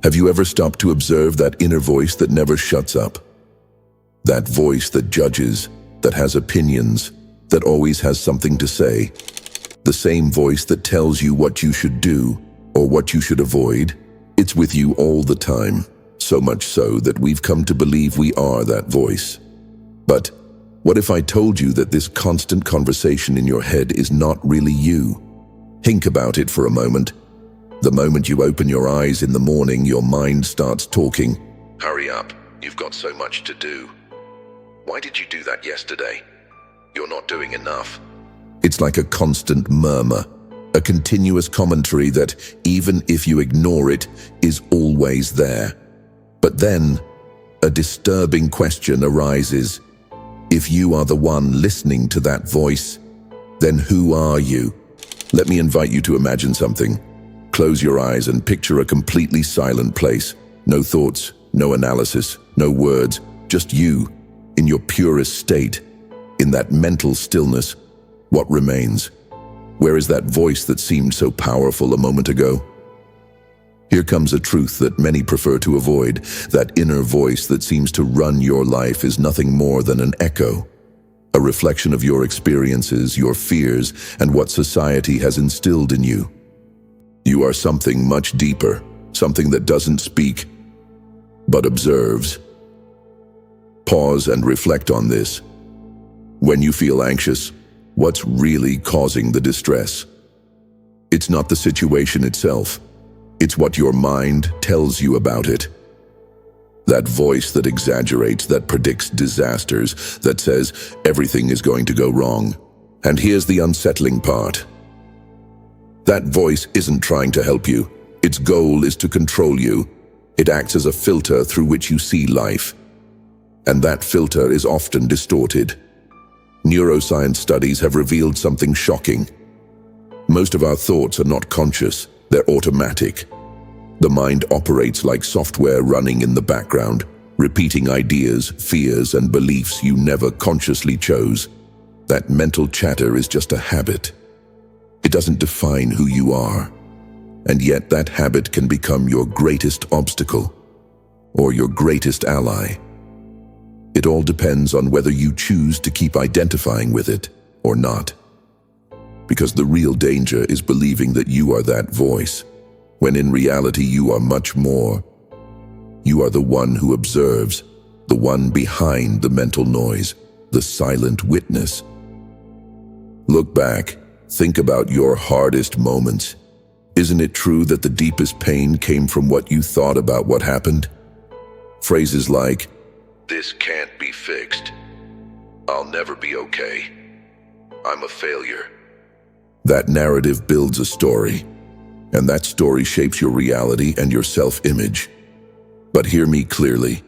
Have you ever stopped to observe that inner voice that never shuts up? That voice that judges, that has opinions, that always has something to say. The same voice that tells you what you should do or what you should avoid. It's with you all the time, so much so that we've come to believe we are that voice. But what if I told you that this constant conversation in your head is not really you? Think about it for a moment. The moment you open your eyes in the morning, your mind starts talking. Hurry up, you've got so much to do. Why did you do that yesterday? You're not doing enough. It's like a constant murmur, a continuous commentary that, even if you ignore it, is always there. But then, a disturbing question arises. If you are the one listening to that voice, then who are you? Let me invite you to imagine something. Close your eyes and picture a completely silent place. No thoughts, no analysis, no words, just you, in your purest state. In that mental stillness, what remains? Where is that voice that seemed so powerful a moment ago? Here comes a truth that many prefer to avoid. That inner voice that seems to run your life is nothing more than an echo, a reflection of your experiences, your fears, and what society has instilled in you. You are something much deeper, something that doesn't speak, but observes. Pause and reflect on this. When you feel anxious, what's really causing the distress? It's not the situation itself. It's what your mind tells you about it. That voice that exaggerates, that predicts disasters, that says everything is going to go wrong. And here's the unsettling part. That voice isn't trying to help you. Its goal is to control you. It acts as a filter through which you see life. And that filter is often distorted. Neuroscience studies have revealed something shocking. Most of our thoughts are not conscious, they're automatic. The mind operates like software running in the background, repeating ideas, fears, and beliefs you never consciously chose. That mental chatter is just a habit. It doesn't define who you are. And yet that habit can become your greatest obstacle or your greatest ally. It all depends on whether you choose to keep identifying with it or not. Because the real danger is believing that you are that voice, when in reality you are much more. You are the one who observes, the one behind the mental noise, the silent witness. Look back, think about your hardest moments. Isn't it true that the deepest pain came from what you thought about what happened? Phrases like, "This can't be fixed. I'll never be okay. I'm a failure." That narrative builds a story, and that story shapes your reality and your self-image. But hear me clearly,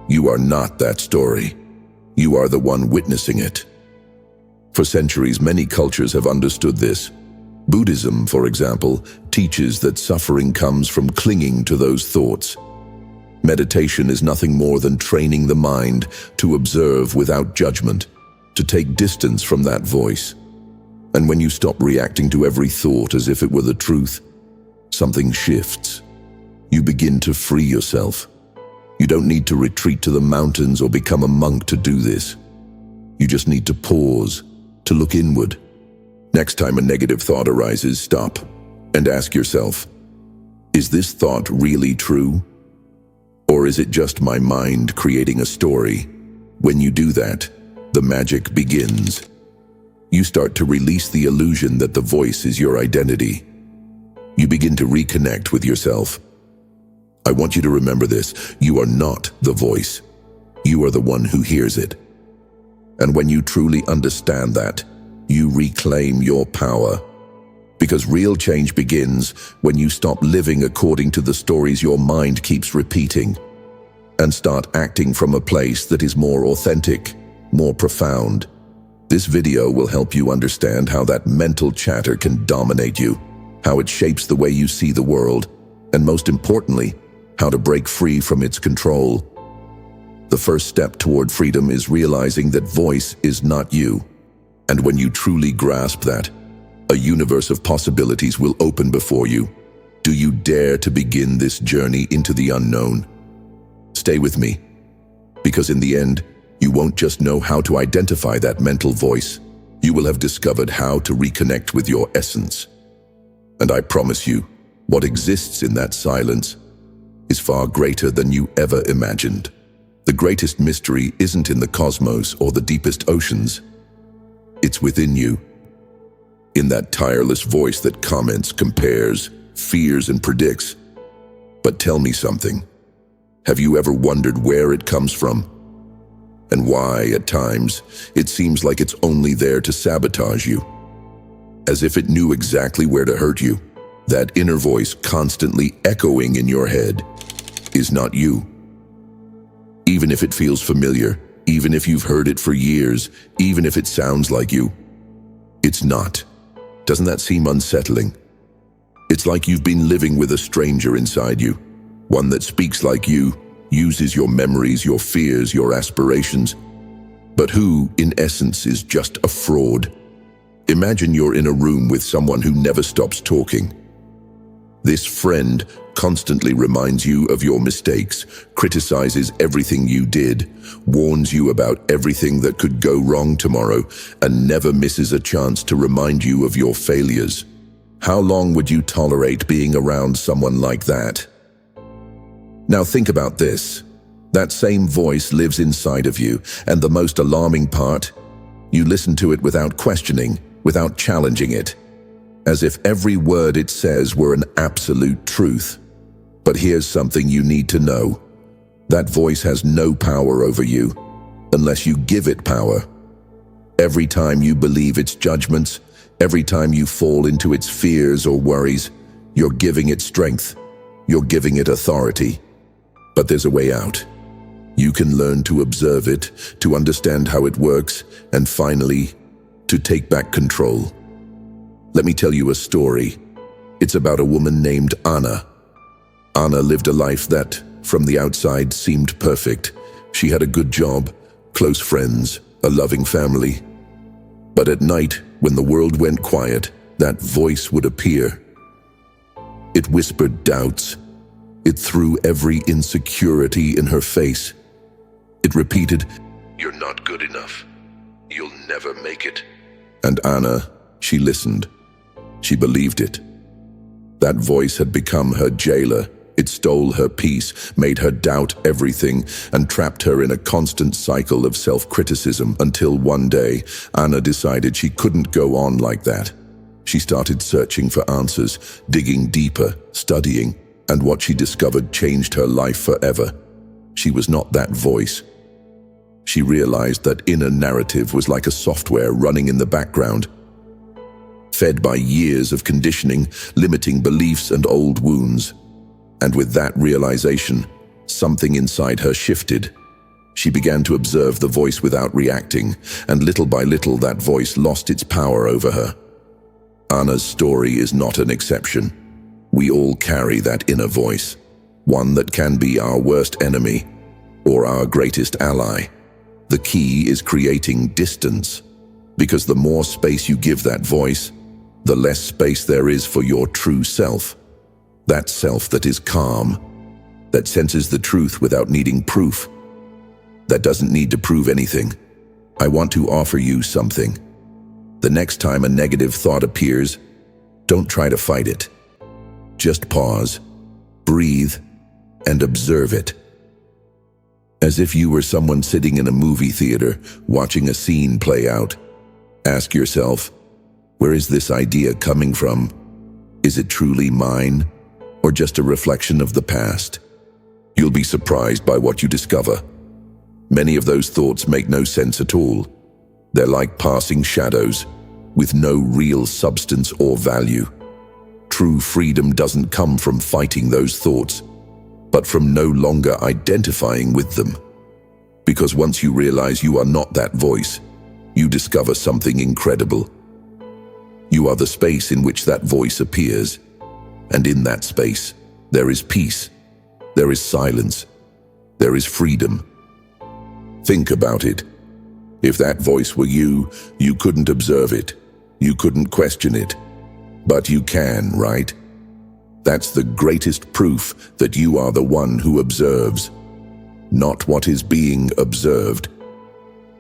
you are not that story. You are the one witnessing it. For centuries, many cultures have understood this. Buddhism, for example, teaches that suffering comes from clinging to those thoughts. Meditation is nothing more than training the mind to observe without judgment, to take distance from that voice. And when you stop reacting to every thought as if it were the truth, something shifts. You begin to free yourself. You don't need to retreat to the mountains or become a monk to do this. You just need to pause, to look inward. Next time a negative thought arises, stop and ask yourself, is this thought really true? Or is it just my mind creating a story? When you do that, the magic begins. You start to release the illusion that the voice is your identity. You begin to reconnect with yourself. I want you to remember this. You are not the voice. You are the one who hears it. And when you truly understand that, you reclaim your power. Because real change begins when you stop living according to the stories your mind keeps repeating and start acting from a place that is more authentic, more profound. This video will help you understand how that mental chatter can dominate you, how it shapes the way you see the world, and most importantly, how to break free from its control. The first step toward freedom is realizing that voice is not you. And when you truly grasp that, a universe of possibilities will open before you. Do you dare to begin this journey into the unknown? Stay with me, because in the end, you won't just know how to identify that mental voice, you will have discovered how to reconnect with your essence. And I promise you, what exists in that silence is far greater than you ever imagined. The greatest mystery isn't in the cosmos or the deepest oceans. It's within you. In that tireless voice that comments, compares, fears, and predicts. But tell me something. Have you ever wondered where it comes from? And why, at times, it seems like it's only there to sabotage you? As if it knew exactly where to hurt you. That inner voice constantly echoing in your head is not you. Even if it feels familiar, even if you've heard it for years, even if it sounds like you, it's not. Doesn't that seem unsettling? It's like you've been living with a stranger inside you, one that speaks like you, uses your memories, your fears, your aspirations, but who, in essence, is just a fraud. Imagine you're in a room with someone who never stops talking. This friend constantly reminds you of your mistakes, criticizes everything you did, warns you about everything that could go wrong tomorrow, and never misses a chance to remind you of your failures. How long would you tolerate being around someone like that? Now think about this. That same voice lives inside of you, and the most alarming part, you listen to it without questioning, without challenging it, as if every word it says were an absolute truth. But here's something you need to know. That voice has no power over you, unless you give it power. Every time you believe its judgments, every time you fall into its fears or worries, you're giving it strength, you're giving it authority. But there's a way out. You can learn to observe it, to understand how it works, and finally, to take back control. Let me tell you a story. It's about a woman named Anna. Anna lived a life that, from the outside, seemed perfect. She had a good job, close friends, a loving family. But at night, when the world went quiet, that voice would appear. It whispered doubts. It threw every insecurity in her face. It repeated, "You're not good enough. You'll never make it." And Anna, she listened. She believed it. That voice had become her jailer. It stole her peace, made her doubt everything, and trapped her in a constant cycle of self-criticism until one day, Anna decided she couldn't go on like that. She started searching for answers, digging deeper, studying, and what she discovered changed her life forever. She was not that voice. She realized that inner narrative was like a software running in the background, fed by years of conditioning, limiting beliefs and old wounds. And with that realization, something inside her shifted. She began to observe the voice without reacting, and little by little that voice lost its power over her. Anna's story is not an exception. We all carry that inner voice, one that can be our worst enemy or our greatest ally. The key is creating distance, because the more space you give that voice, the less space there is for your true self. That self that is calm, that senses the truth without needing proof, that doesn't need to prove anything. I want to offer you something. The next time a negative thought appears, don't try to fight it. Just pause, breathe, and observe it. As if you were someone sitting in a movie theater, watching a scene play out. Ask yourself, where is this idea coming from? Is it truly mine, or just a reflection of the past? You'll be surprised by what you discover. Many of those thoughts make no sense at all. They're like passing shadows, with no real substance or value. True freedom doesn't come from fighting those thoughts, but from no longer identifying with them. Because once you realize you are not that voice, you discover something incredible. You are the space in which that voice appears, and in that space, there is peace, there is silence, there is freedom. Think about it. If that voice were you, you couldn't observe it, you couldn't question it. But you can, right? That's the greatest proof that you are the one who observes, not what is being observed.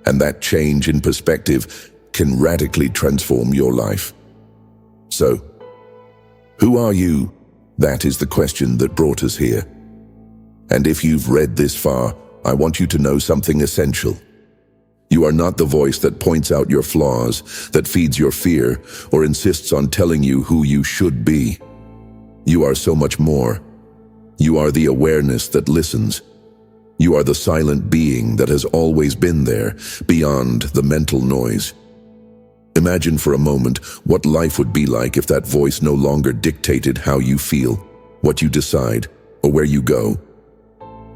And that change in perspective can radically transform your life. So, who are you? That is the question that brought us here. And if you've read this far, I want you to know something essential. You are not the voice that points out your flaws, that feeds your fear, or insists on telling you who you should be. You are so much more. You are the awareness that listens. You are the silent being that has always been there, beyond the mental noise. Imagine for a moment what life would be like if that voice no longer dictated how you feel, what you decide, or where you go.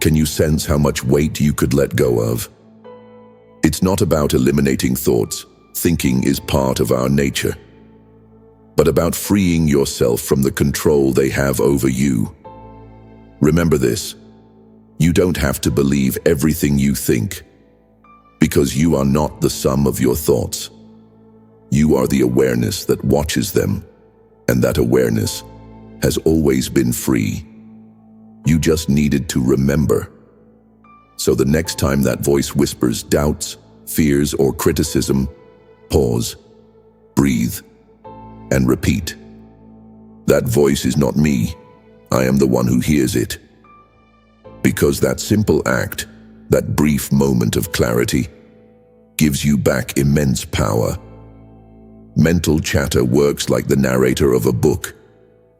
Can you sense how much weight you could let go of? It's not about eliminating thoughts. Thinking is part of our nature. But about freeing yourself from the control they have over you. Remember this: you don't have to believe everything you think, because you are not the sum of your thoughts. You are the awareness that watches them, and that awareness has always been free. You just needed to remember. So the next time that voice whispers doubts, fears, or criticism, pause, breathe, and repeat. That voice is not me. I am the one who hears it. Because that simple act, that brief moment of clarity, gives you back immense power. Mental chatter works like the narrator of a book.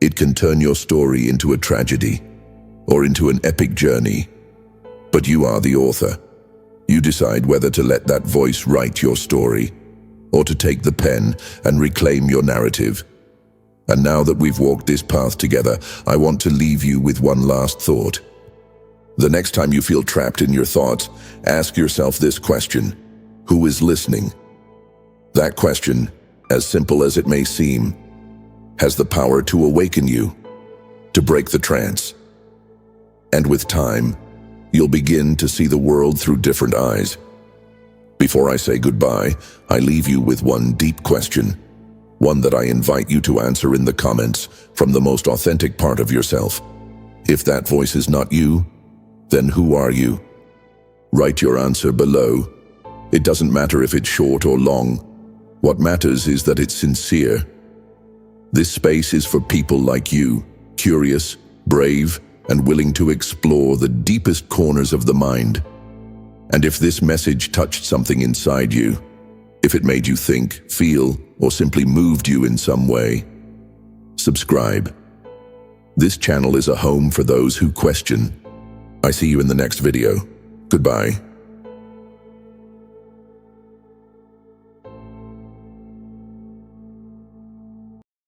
It can turn your story into a tragedy or into an epic journey. But you are the author. You decide whether to let that voice write your story or to take the pen and reclaim your narrative. And now that we've walked this path together, I want to leave you with one last thought. The next time you feel trapped in your thoughts, ask yourself this question: who is listening? That question, as simple as it may seem, has the power to awaken you, to break the trance. And with time, you'll begin to see the world through different eyes. Before I say goodbye, I leave you with one deep question, one that I invite you to answer in the comments from the most authentic part of yourself. If that voice is not you, then who are you? Write your answer below. It doesn't matter if it's short or long. What matters is that it's sincere. This space is for people like you, curious, brave, and willing to explore the deepest corners of the mind. And if this message touched something inside you, if it made you think, feel, or simply moved you in some way, subscribe. This channel is a home for those who question. I see you in the next video. Goodbye.